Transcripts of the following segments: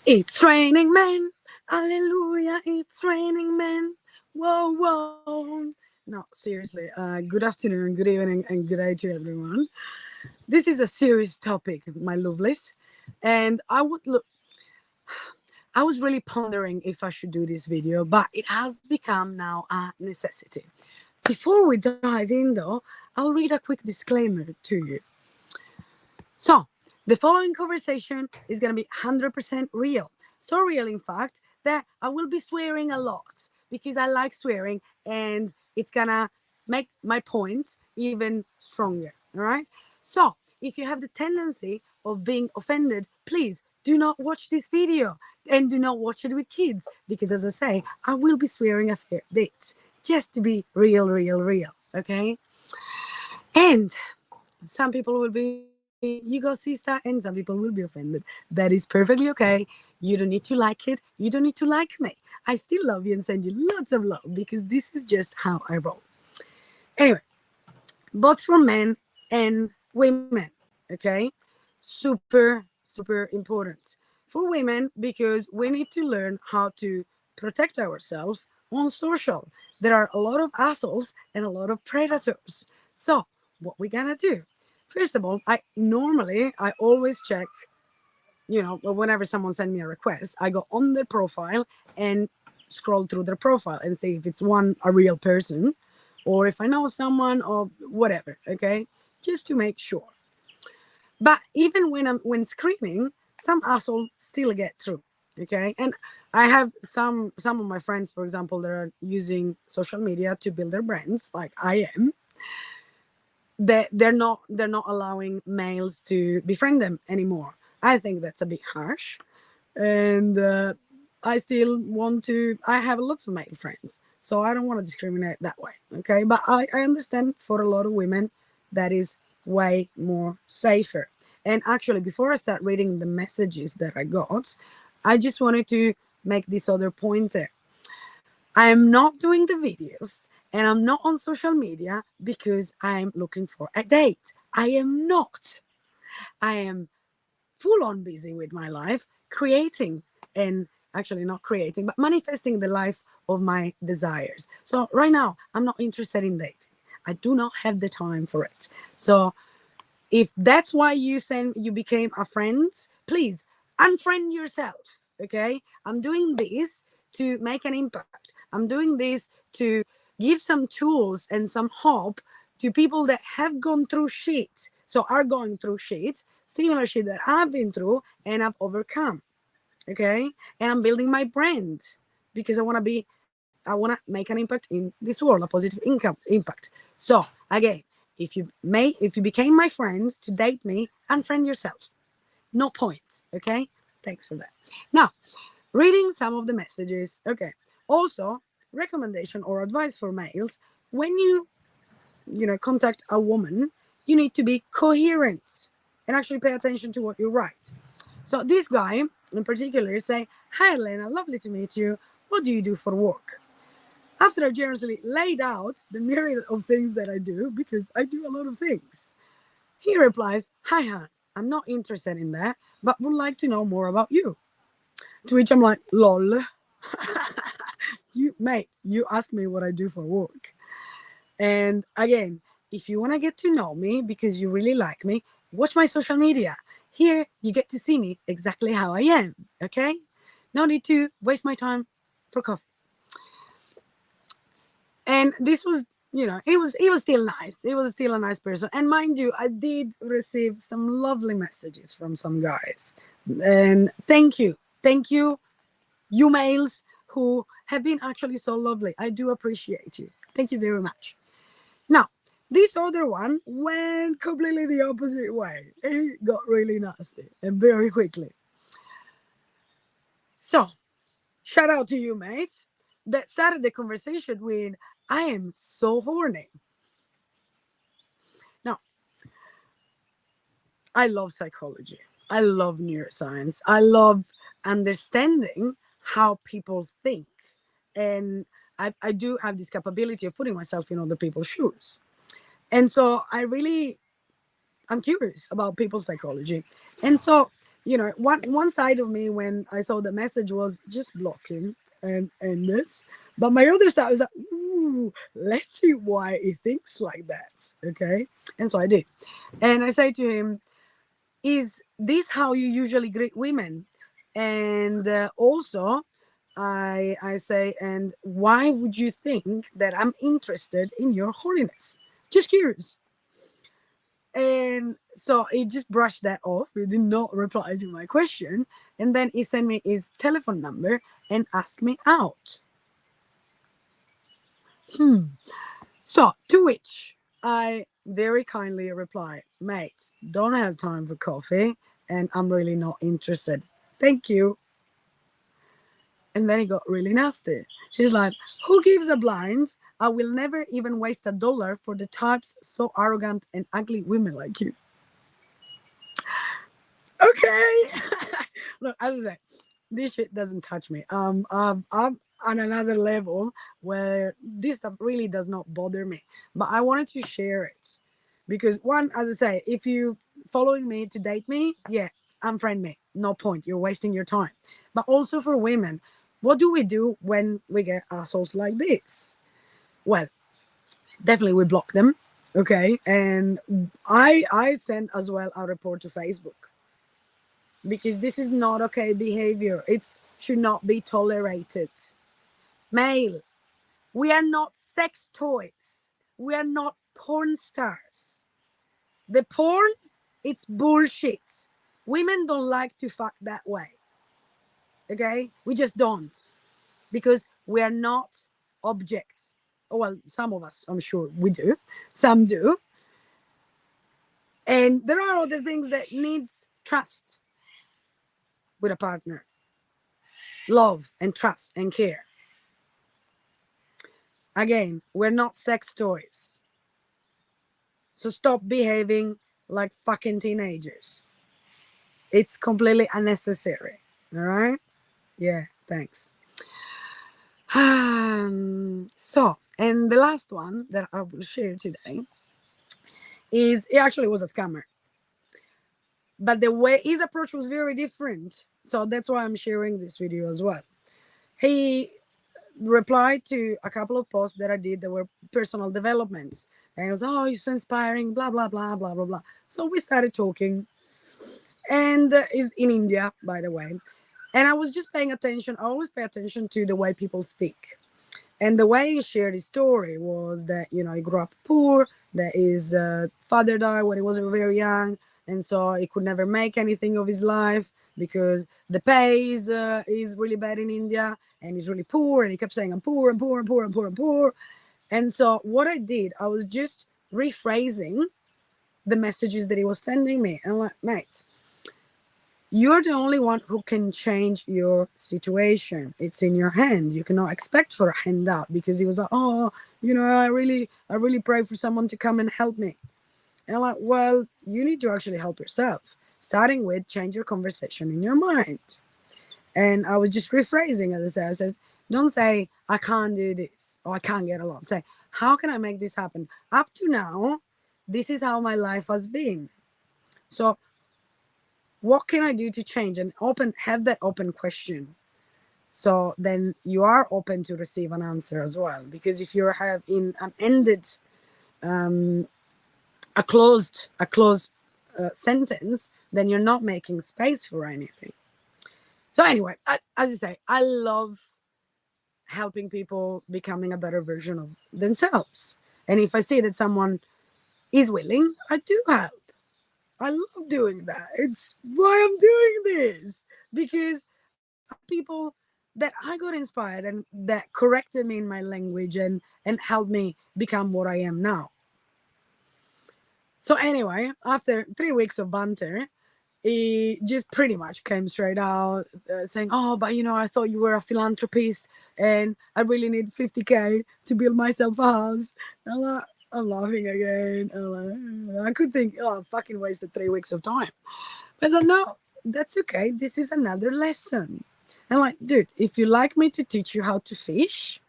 It's raining men. Hallelujah. It's raining men. Whoa, whoa. No, seriously. Good afternoon, good evening, and good day to everyone. This is a serious topic, my lovelies. And I was really pondering if I should do this video, but it has become now a necessity. Before we dive in, though, I'll read a quick disclaimer to you. So, the following conversation is going to be 100% real. So real, in fact, that I will be swearing a lot because I like swearing and it's going to make my point even stronger. All right. So, if you have the tendency of being offended, please do not watch this video and do not watch it with kids because, as I say, I will be swearing a fair bit just to be real, real, real. Okay. And some people will be, you go sister, and some people will be offended. That is perfectly okay. You don't need to like it. You don't need to like me. I still love you and send you lots of love because this is just how I roll. Anyway, both for men and women, okay? Super important. For women, because we need to learn how to protect ourselves on social. There are a lot of assholes and a lot of predators. So, what we gonna do? First of all, I always check, whenever someone sends me a request, I go on their profile and scroll through their profile and see if it's a real person, or if I know someone or whatever, okay? Just to make sure. But even when screening, some asshole still get through, okay? And I have some of my friends, for example, that are using social media to build their brands, like I am. They're not allowing males to befriend them anymore. I think that's a bit harsh, and I still want to. I have lots of male friends, so I don't want to discriminate that way. Okay, but I understand for a lot of women that is way more safer. And actually, before I start reading the messages that I got, I just wanted to make this other pointer. I am not doing the videos and I'm not on social media because I'm looking for a date. I am not. I am full on busy with my life, creating and actually not creating, but manifesting the life of my desires. So right now, I'm not interested in dating. I do not have the time for it. So if that's why you became a friend, please unfriend yourself. Okay, I'm doing this to make an impact. I'm doing this to give some tools and some hope to people that have gone through shit, so are going through shit, similar shit that I've been through and I've overcome. Okay, and I'm building my brand because I want to make an impact in this world, a positive income impact. So again, if you became my friend to date me, unfriend yourself. No point. Okay. Thanks for that. Now, reading some of the messages. Okay. Also, recommendation or advice for males: when you contact a woman, you need to be coherent and actually pay attention to what you write. So this guy in particular say, "Hi Elena, lovely to meet you. What do you do for work?" After I generously laid out the myriad of things that I do, because I do a lot of things, he replies, "Hi, Han, I'm not interested in that, but would like to know more about you." To which I'm like, lol. You ask me what I do for work. And again, if you want to get to know me because you really like me, watch my social media. Here, you get to see me exactly how I am. Okay? No need to waste my time for coffee. And this was, he was still nice. He was still a nice person. And mind you, I did receive some lovely messages from some guys. And thank you, you males who have been actually so lovely. I do appreciate you. Thank you very much. Now, this other one went completely the opposite way. It got really nasty and very quickly. So, shout out to you, mates, that started the conversation with, "I am so horny." Now, I love psychology. I love neuroscience. I love understanding how people think. And I do have this capability of putting myself in other people's shoes. And so I'm curious about people's psychology. And so one side of me when I saw the message was just block him and end it. But my other side was like, ooh, let's see why he thinks like that. Okay. And so I did. And I say to him, is this how you usually greet women? And also, I say, and why would you think that I'm interested in your holiness? Just curious. And so he just brushed that off. He did not reply to my question. And then he sent me his telephone number and asked me out. So to which I very kindly replied, mate, don't have time for coffee and I'm really not interested. Thank you. And then he got really nasty. He's like, who gives a blind? I will never even waste $1 for the types so arrogant and ugly women like you. Okay. Look, as I say, this shit doesn't touch me. I'm on another level where this stuff really does not bother me. But I wanted to share it. Because one, as I say, if you following me to date me, yeah, unfriend me. No point. You're wasting your time. But also for women, what do we do when we get assholes like this? Well, definitely we block them. Okay. And I send as well a report to Facebook. Because this is not okay behavior. It should not be tolerated. Male, we are not sex toys. We are not porn stars. The porn, it's bullshit. Women don't like to fuck that way. Okay? We just don't. Because we are not objects. Oh, well, some of us, I'm sure we do. Some do. And there are other things that needs trust with a partner. Love and trust and care. Again, we're not sex toys. So stop behaving like fucking teenagers. It's completely unnecessary. All right? Yeah, thanks. So, and the last one that I will share today is, it actually was a scammer. But the way his approach was very different. So that's why I'm sharing this video as well. He replied to a couple of posts that I did that were personal developments. And it was, oh, you're so inspiring, blah, blah, blah, blah, blah, blah. So we started talking. And is in India, by the way. And I was just paying attention. I always pay attention to the way people speak. And the way he shared his story was that, he grew up poor, that his father died when he was very young. And so he could never make anything of his life because the pay is really bad in India and he's really poor. And he kept saying, I'm poor, I'm poor, I'm poor, I'm poor, I'm poor. And so what I did, I was just rephrasing the messages that he was sending me. And I'm like, mate, you're the only one who can change your situation. It's in your hand. You cannot expect for a handout, because he was like, oh, I really pray for someone to come and help me. And I'm like, well, you need to actually help yourself, starting with change your conversation in your mind. And I was just rephrasing, as I said, don't say, I can't do this, or I can't get along. Say, how can I make this happen? Up to now, this is how my life has been. So what can I do to change? And have that open question. So then you are open to receive an answer as well. Because if you have in an ended, a closed sentence, then you're not making space for anything. So anyway, as I say, I love helping people becoming a better version of themselves. And if I see that someone is willing, I do help. I love doing that. It's why I'm doing this, because people that I got inspired and that corrected me in my language and helped me become what I am now. So anyway, after 3 weeks of banter, he just pretty much came straight out saying, oh, but I thought you were a philanthropist and I really need 50K to build myself a house. And I'm laughing again. I could think, oh, I fucking wasted 3 weeks of time. But I said, no, that's okay. This is another lesson. I'm like, dude, if you like me to teach you how to fish,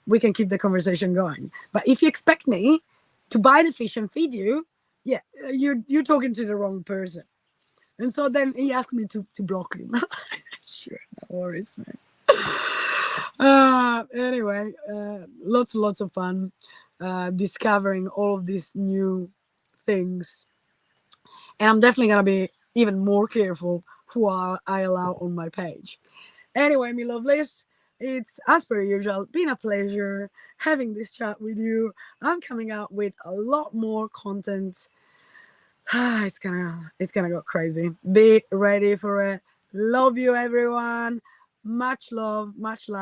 we can keep the conversation going. But if you expect me to buy the fish and feed you, yeah, you're talking to the wrong person. And so then he asked me to block him. Sure, no worries, man. Anyway, lots of fun discovering all of these new things, and I'm definitely gonna be even more careful who I allow on my page. Anyway, me lovelies, it's as per usual been a pleasure having this chat with you. I'm coming out with a lot more content. It's gonna go crazy. Be ready for it. Love you, everyone. Much love, much light.